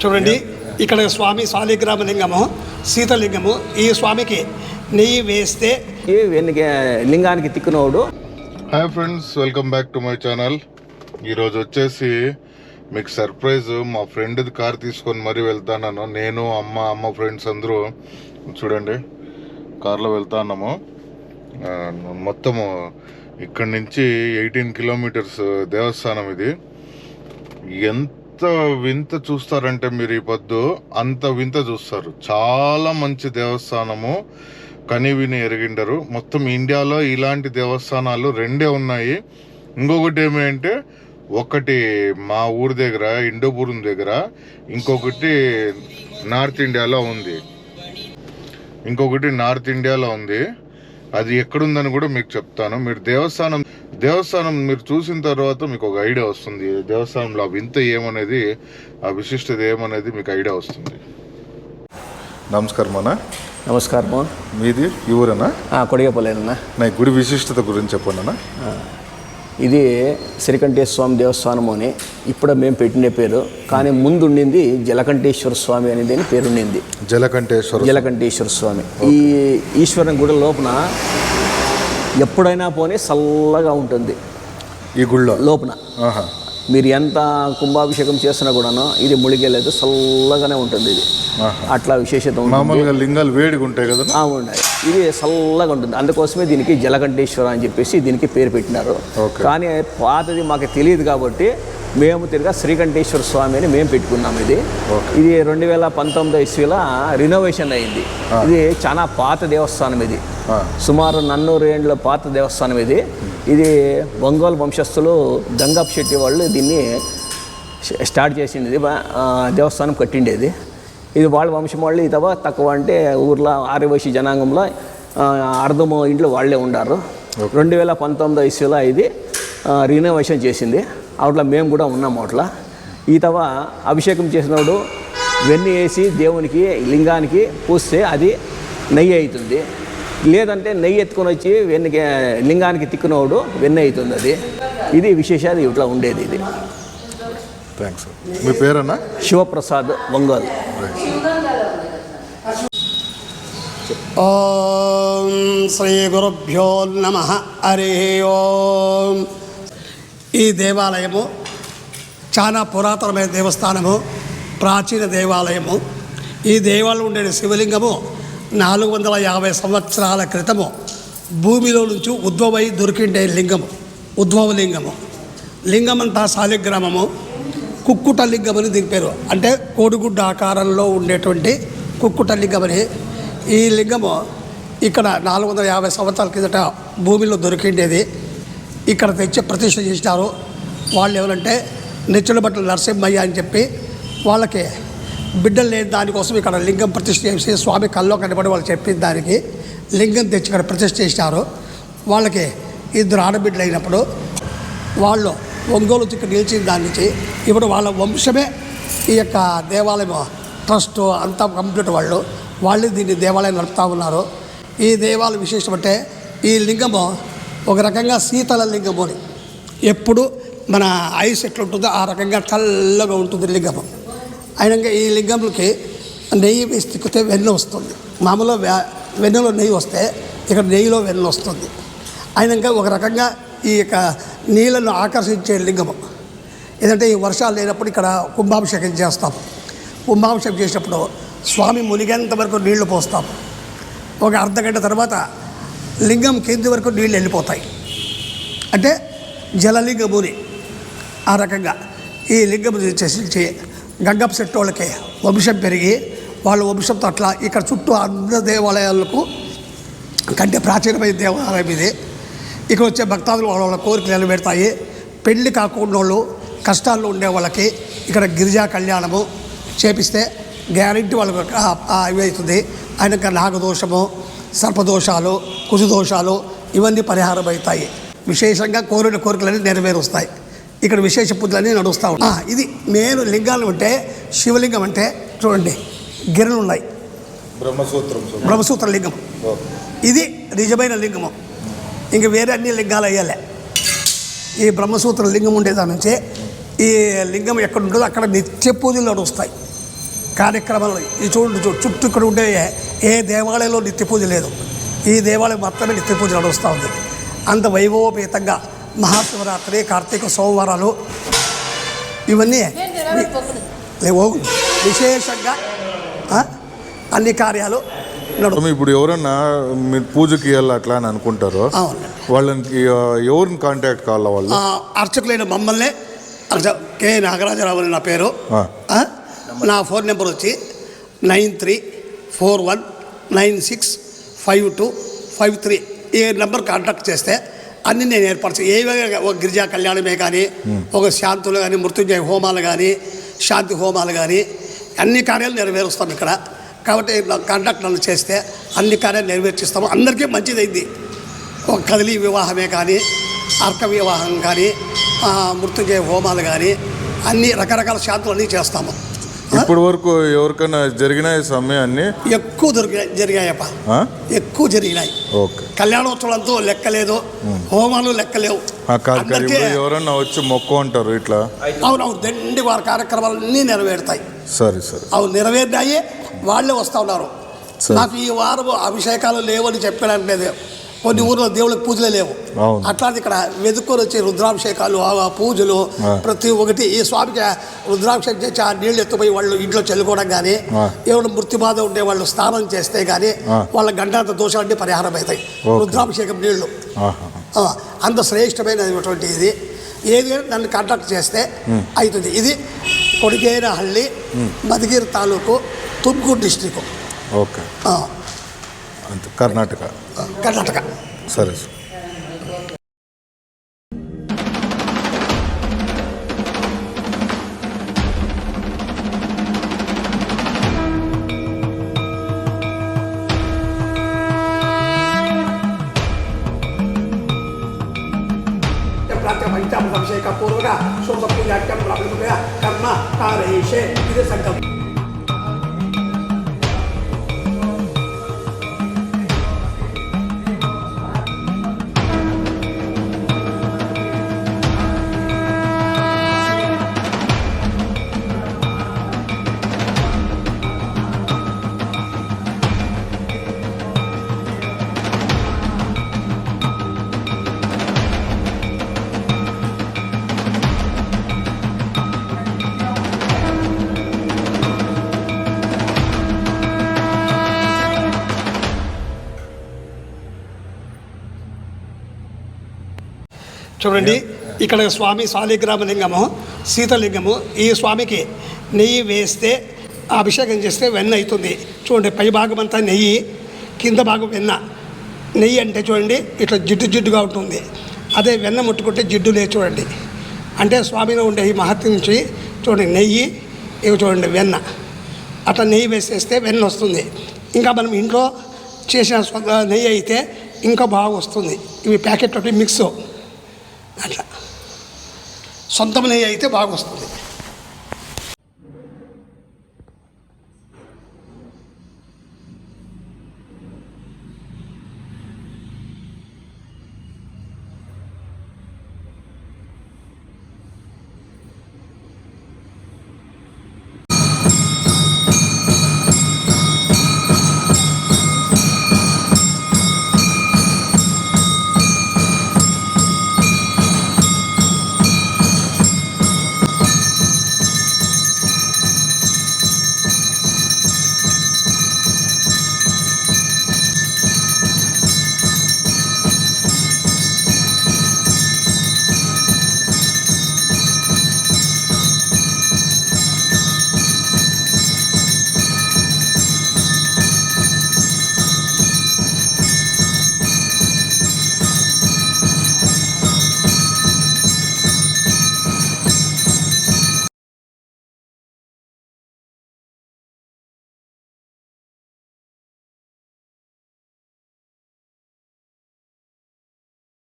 చూడండి, ఇక్కడ స్వామి శాలిగ్రామ లింగము, శీతలింగము. ఈ స్వామికి నెయ్యి వేస్తే లింగానికి తిక్కునోడు. Hi friends, welcome back to my channel. ఈరోజు వచ్చేసి మీకు సర్ప్రైజ్. మా ఫ్రెండ్ది కార్ తీసుకొని మరీ వెళ్తాను. నేను అమ్మ ఫ్రెండ్స్ అందరూ చూడండి కార్లో వెళ్తాన్నాము. మొత్తము ఇక్కడి నుంచి 18 కిలోమీటర్స్ దేవస్థానం. ఇది ఎంత వింత చూస్తారంటే మీరు ఈ పొద్దు అంత వింత చూస్తారు. చాలా మంచి దేవస్థానము, కని విని ఎరిగిండరు. మొత్తం ఇండియాలో ఇలాంటి దేవస్థానాలు 2 ఉన్నాయి. ఇంకొకటి ఏమంటే, ఒకటి మా ఊరి దగ్గర ఇండోపురం దగ్గర, ఇంకొకటి నార్త్ ఇండియాలో ఉంది. అది ఎక్కడుందని కూడా మీకు చెప్తాను. మీరు దేవస్థానం మీరు చూసిన తర్వాత మీకు ఒక ఐడియా వస్తుంది. దేవస్థానంలో ఆ వింత ఏమనేది, ఆ విశిష్టత ఏమనేది మీకు ఐడియా వస్తుంది. నమస్కారం అన్న. నమస్కారం. మీది ఈ ఊరన్నా? కొడిగపల్లేనన్నా. నా గుడి విశిష్టత గురించి చెప్పండి అన్న. ఇది శ్రీకంఠేశ్వర స్వామి దేవస్థానము అని ఇప్పుడు మేము పెట్టిన పేరు, కానీ ముందు ఉండింది జలకంఠేశ్వర స్వామి అనేది అని పేరు ఉండింది. జలకంఠేశ్వర స్వామి. ఈ ఈశ్వరుని గుడి లోపల ఎప్పుడైనా పోనీ చల్లగా ఉంటుంది. ఈ గుడిలో లోపల మీరు ఎంత కుంభాభిషేకం చేసినా కూడాను ఇది ములిగేలేదు, చల్లగానే ఉంటుంది. ఇది అట్లా విశేషత. మామూలుగా లింగాలు వేడిగా ఉంటాయి కదా, ఉన్నాయి. ఇది చల్లగా ఉంటుంది. అందుకోసమే దీనికి జలకంఠేశ్వర అని చెప్పేసి దీనికి పేరు పెట్టినారు. కానీ పాతది మాకు తెలియదు కాబట్టి మేము తిరిగా శ్రీకంఠేశ్వర స్వామి అని మేము పెట్టుకున్నాము. ఇది 2019 ఇస్వీలో రినోవేషన్ అయింది. ఇది చాలా పాత దేవస్థానం. ఇది సుమారు 400 ఏండ్ల పాత దేవస్థానం. ఇది ఒంగోలు వంశస్థులు గంగప్ప శెట్టి వాళ్ళు దీన్ని స్టార్ట్ చేసింది. దేవస్థానం కట్టిండేది. ఇది వాళ్ళ వంశం వాళ్ళు. ఇది తక్కువ అంటే ఊర్లో ఆర్యవైశ్య జనాంగంలో అర్ధము ఇంట్లో వాళ్ళే ఉండారు. 2019 ఇస్వీలో ఇది రినోవేషన్ చేసింది. అట్లా మేము కూడా ఉన్నాము. అట్లా ఈతవ అభిషేకం చేసినప్పుడు వెన్నె వేసి దేవునికి లింగానికి పూస్తే అది నెయ్యి అవుతుంది. లేదంటే నెయ్యి ఎత్తుకొని వచ్చి లింగానికి తిక్కునోడు వెన్నె అవుతుంది. ఇది విశేషాలు ఇట్లా ఉండేది. ఇది థ్యాంక్స్. మీ పేరన్నా? శివప్రసాద్, ఒంగోలు. ఓం శ్రీ గురుభ్యో నమః. హరి ఓం. ఈ దేవాలయము చాలా పురాతనమైన దేవస్థానము, ప్రాచీన దేవాలయము. ఈ దేవాలయం ఉండే శివలింగము 450 సంవత్సరాల క్రితము భూమిలో నుంచి ఉద్భవై దొరికిండే లింగము, ఉద్భవలింగము. లింగమంతా శాలిగ్రామము, కుక్కుట లింగమని దీని పేరు. అంటే కోడిగుడ్డ ఆకారంలో ఉండేటువంటి కుక్కుట లింగమని. ఈ లింగము ఇక్కడ 450 సంవత్సరాల కిందట భూమిలో దొరికిండేది. ఇక్కడ తెచ్చి ప్రతిష్ఠ చేసినారు. వాళ్ళు ఎవరంటే నెచ్చుల బట్టలు నరసింహయ్య అని చెప్పి వాళ్ళకి బిడ్డలు లేని దానికోసం ఇక్కడ లింగం ప్రతిష్ఠ చేసి స్వామి కల్లో కనబడి వాళ్ళు చెప్పిన దానికి లింగం తెచ్చి ఇక్కడ ప్రతిష్ఠ చేసినారు. వాళ్ళకి 2 ఆడబిడ్డలు అయినప్పుడు వాళ్ళు ఒంగోలు ఇక్కడ నిలిచిన దాని నుంచి ఇప్పుడు వాళ్ళ వంశమే ఈ యొక్క దేవాలయం ట్రస్ట్ అంతా కంప్లీట్ వాళ్ళే దీన్ని దేవాలయం నడుపుతూ ఉన్నారు. ఈ దేవాలయం విశేషం అంటే ఈ లింగము ఒక రకంగా శీతల లింగము అని. ఎప్పుడు మన ఐస్ ఎట్లుంటుందో ఆ రకంగా చల్లగా ఉంటుంది లింగము. అయినాక ఈ లింగంకి నెయ్యి వేసి తిక్కితే వెన్న వస్తుంది. మామూలుగా వెన్నెలో నెయ్యి వస్తే ఇక్కడ నెయ్యిలో వెన్న వస్తుంది. అయినాక ఒక రకంగా ఈ యొక్క నీళ్ళను ఆకర్షించే లింగము. ఏదంటే ఈ వర్షాలు లేనప్పుడు ఇక్కడ కుంభాభిషేకం చేస్తాము. కుంభాభిషేకం చేసినప్పుడు స్వామి మునిగేంత వరకు నీళ్లు పోస్తాము. ఒక అర్ధగంట తర్వాత లింగం కింది వరకు నీళ్ళు వెళ్ళిపోతాయి. అంటే జలలింగముని. ఆ రకంగా ఈ లింగము చేసి గంగప్ప శెట్టి వాళ్ళకి వంశం పెరిగి వాళ్ళ వంశంతో అట్లా ఇక్కడ చుట్టూ అందరి దేవాలయాలకు కంటే ప్రాచీనమైన దేవాలయం ఇది. ఇక్కడ వచ్చే భక్తాదులు వాళ్ళ కోరికలు నిలబెడతాయి. పెళ్లి కాకుండా వాళ్ళు కష్టాల్లో ఉండే వాళ్ళకి ఇక్కడ గిరిజా కళ్యాణము చేపిస్తే గ్యారెంటీ వాళ్ళకు ఇవి అవుతుంది. ఆయనక నాగదోషము, సర్పదోషాలు, కుజదోషాలు ఇవన్నీ పరిహారం అవుతాయి. విశేషంగా కోరిన కోరికలన్నీ నెరవేరుస్తాయి. ఇక్కడ విశేష పూజలన్నీ నడుస్తూ ఉంటాయి. ఇది మెయిన్ లింగాలు అంటే శివలింగం అంటే చూడండి గిరలు ఉన్నాయి. బ్రహ్మసూత్ర లింగం ఇది నిజమైన లింగము. ఇంక వేరే అన్ని లింగాలు అయ్యాలే. ఈ బ్రహ్మసూత్ర లింగం ఉండేదాని నుంచే ఈ లింగం ఎక్కడ ఉంటుందో అక్కడ నిత్య పూజలు నడుస్తాయి. కార్యక్రమాలు ఈ చుట్టూ ఇక్కడ ఉండే ఏ దేవాలయంలో నిత్య పూజ లేదు. ఈ దేవాలయం మాత్రమే నిత్య పూజ నడుస్తూ ఉంది. అంత వైభవోపేతంగా మహాశివరాత్రి, కార్తీక సోమవారాలు ఇవన్నీ విశేషంగా అన్ని కార్యాలు నడుస్తాయి. ఇప్పుడు ఎవరన్నా మీరు పూజకి వెళ్ళాలి అట్లా అని అనుకుంటారో వాళ్ళకి ఎవరిని కాంటాక్ట్ కావాలా? వాళ్ళు అర్చకులైన మమ్మల్ని కే నాగరాజరావు అని నా పేరు. నా ఫోన్ నెంబర్ వచ్చి 9341965253. ఈ నెంబర్ కాంటాక్ట్ చేస్తే అన్నీ నేను ఏర్పరచు. ఒక గిరిజా కళ్యాణమే కానీ, ఒక శాంతులు కానీ, మృత్యుంజయ హోమాలు కానీ, శాంతి హోమాలు కానీ అన్ని కార్యాలు నెరవేరుస్తాం ఇక్కడ. కాబట్టి కాంటాక్ట్ నన్ను చేస్తే అన్ని కార్యాలు నెరవేర్చిస్తాము. అందరికీ మంచిదైంది. ఒక కదిలి వివాహమే కానీ, అర్క వివాహం కానీ, మృత్యుంజయ హోమాలు కానీ అన్ని రకరకాల శాంతులు అన్నీ చేస్తాము. ఇప్పటి వరకు ఎవరికైనా జరిగినాయి సమయాన్ని ఎక్కువ జరిగాయప్ప, ఎక్కువ జరిగినాయి. కళ్యాణోత్సవాలతో లెక్కలేదు, హోమాలు లెక్కలేవు. ఎవరన్నా వచ్చి మొక్కు అంటారు ఇట్లా. అవునవును, దండి వారి కార్యక్రమాలన్నీ నెరవేరుతాయి. సరే సరే, అవి నెరవేరినాయి. వాళ్ళే వస్తూ ఉన్నారు. నాకు ఈ వారం అభిషేకాలు లేవని చెప్పడానికి లేదు. కొన్ని ఊర్లో దేవుళ్ళకి పూజలే లేవు. అట్లాంటి ఇక్కడ వెతుక్కొని వచ్చి రుద్రాభిషేకాలు, పూజలు ప్రతి ఒక్కటి. ఈ స్వామికి రుద్రాభిషేకం చేసి ఆ నీళ్ళు ఎత్తుపోయి వాళ్ళు ఇంట్లో చల్లుకోవడం కానీ, ఎవరు మృత్యు బాధ ఉండే వాళ్ళు స్నానం చేస్తే కానీ వాళ్ళ గంటాంత దోషాలన్నీ పరిహారం అవుతాయి. రుద్రాభిషేకం నీళ్లు అంత శ్రేష్టమైనటువంటి ఇది. ఏది నన్ను కాంటాక్ట్ చేస్తే అవుతుంది. ఇది కొడిగేనహళ్ళి, మధుగిరి తాలూకు, తుమ్కూరు డిస్టిక్. ఓకే, కర్ణాటక. సరే సార్. పంచామృతాభిషేక పూర్వక శుభ పూజాఖ్యం కర్మ కారేషే ఇది సంకల్పం. చూడండి, ఇక్కడ స్వామి శాలిగ్రామలింగము, శీతలింగము. ఈ స్వామికి నెయ్యి వేస్తే అభిషేకం చేస్తే వెన్న అవుతుంది. చూడండి, పై భాగం అంతా నెయ్యి, కింద భాగం వెన్న. నెయ్యి అంటే చూడండి ఇట్లా జిడ్డుగా ఉంటుంది. అదే వెన్న ముట్టుకుంటే జిడ్డు లేదు. చూడండి, అంటే స్వామిలో ఉండే ఈ మహత్యం నుంచి చూడండి, నెయ్యి, ఇవి చూడండి వెన్న. అట్లా నెయ్యి వేసేస్తే వెన్న వస్తుంది. ఇంకా మనం ఇంట్లో చేసిన నెయ్యి అయితే ఇంకా బాగా వస్తుంది. ఇవి ప్యాకెట్ మిక్స్, అట్లా సొంతం నెయ్యి అయితే బాగా వస్తుంది.